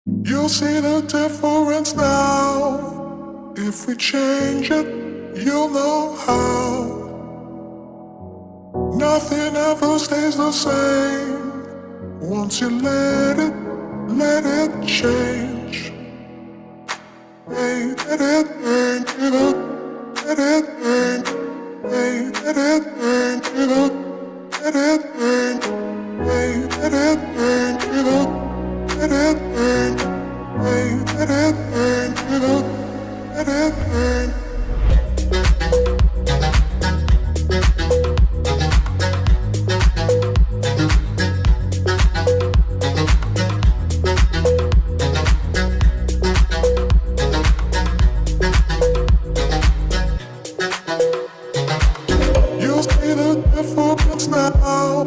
You'll see the difference now. If we change it, you'll know how. Nothing ever stays the same. Once you let it change. Hey, let it change, let it change. Hey, let it change, let it change. Hey, let it change, let it change. Hey, let it change, let it change. You'll see the difference now.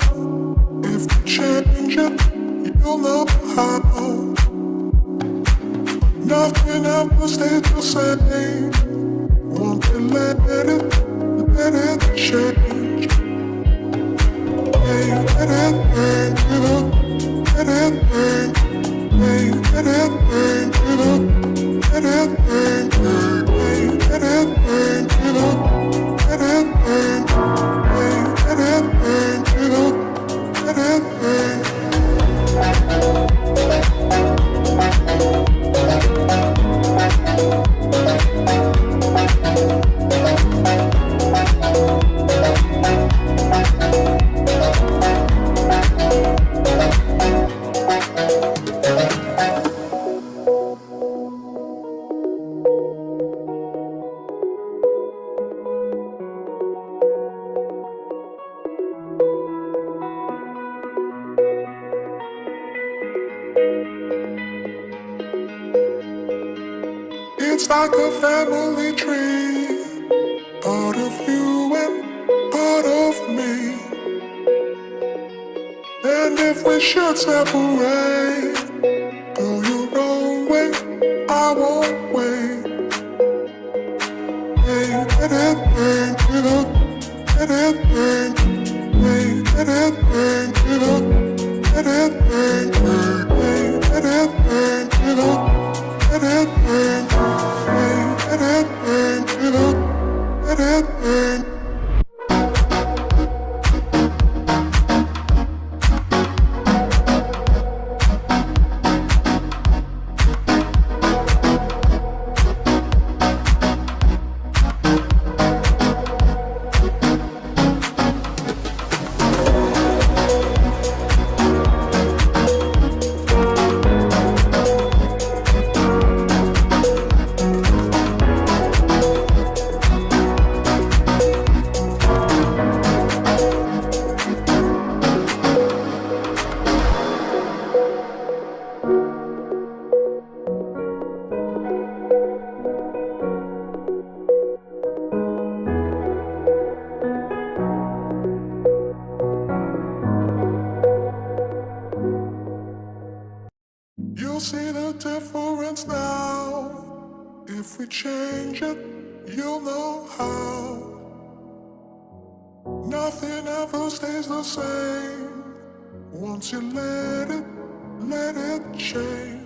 If you change it, you'll know how. Nothing ever stays the same. Won't you let it change? Hey, let it change, let it change. Hey, let it change, let it change. Hey, let it change, let it change. Hey, let it change, let it change. It's like a family tree, part of you and part of me. And if we should separate, go your own way, I won't wait. Hey, let it change, let it change. Hey, let it change, let it change. Hey, let it change, let it change. Hey, let it change, let it change. You'll see the difference now. If we change it, you'll know how. Nothing ever stays the same. Once you let it change.